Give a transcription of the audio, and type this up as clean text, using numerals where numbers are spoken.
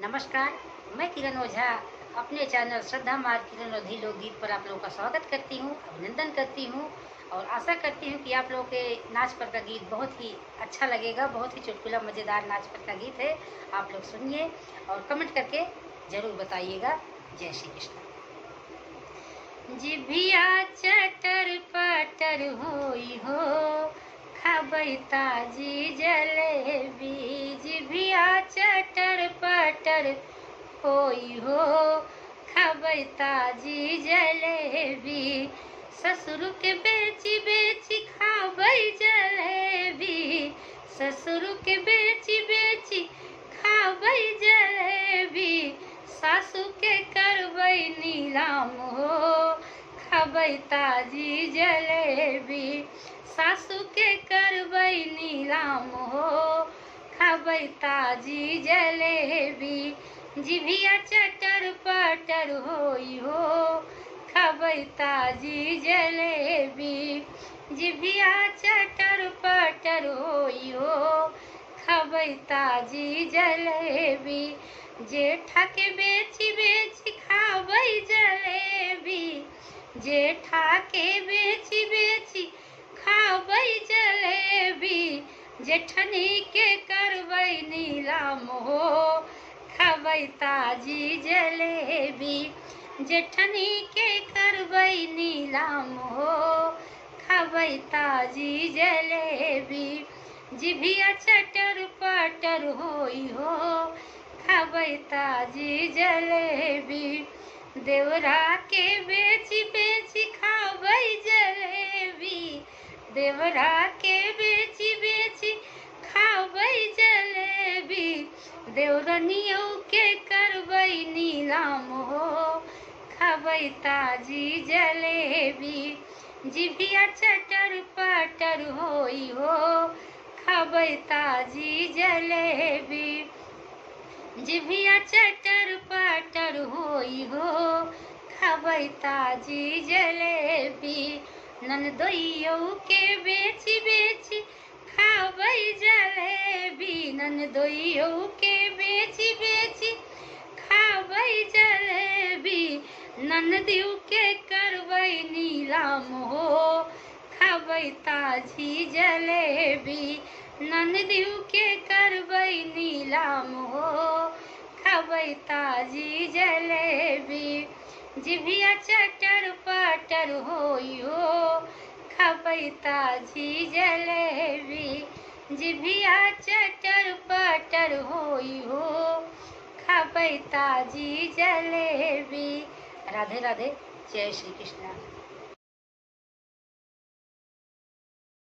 नमस्कार, मैं किरण ओझा अपने चैनल श्रद्धा मार्ग किरण ओझी लोकगीत पर आप लोगों का स्वागत करती हूँ, अभिनंदन करती हूँ और आशा करती हूँ कि आप लोगों के नाच पर का गीत बहुत ही अच्छा लगेगा। बहुत ही चुटकुला मज़ेदार नाच पर का गीत है। आप लोग सुनिए और कमेंट करके ज़रूर बताइएगा। जय श्री कृष्ण। जिभिया चटर पटर होई हो, खाबै ताजी जलेबी। जिभिया चटर पटर होई हो, खाबै ताजी जलेबी। ससुर के बेची बेची खाबै जलेबी। ससुर के बेची बेची खाबै जलेबी। सासू के करबै नीलाम हो, खाबै ताजी जलेबी। सासू के करबै नीलाम हो, खाबै ताजी जलेबी। जिभिया चटर पटर होई हो, खाबै ताजी जलेबी। जिभिया चटर पटर होई हो, खाबै ताजी जलेबी। जेठा के बेची बेची खाबै जलेबी। जेठा के बेची बेची खाबै जलेबी। जेठनी के करबै नीलाम हो, खाबै ताजी जलेबी। जेठनी के करबै नीलाम हो, खाबै ताजी जलेबी। जिभिया चटर पटर होई हो, खाबै ताजी जलेबी। देवरा के बेची बेची खाबै जलेबी। देवरा के बेची बेची खाबै जलेबी। देवरनियों के करबै नीलाम हो, खाबै ताजी जलेबी। जिभिया चटर पटर होई हो, खाबै ताजी जलेबी। जिभिया चटर पटर होई हो, खाबै ताजी जलेबी। ननदोइयों के बेची बेची खाबै जलेबी। ननदोइयों के बेची बेची खाबै जलेबी। ननदियों के करबै नीलाम हो, खाबै ताजी जलेबी। ननदियों के करबै नीलाम हो, खाबै ताजी जलेबी। जिभिया चटर पटर होई हो, खाबै ताजी जलेबी। जिभिया चटर पटर होई हो, खाबै ताजी जलेबी। राधे राधे। जय श्री कृष्ण।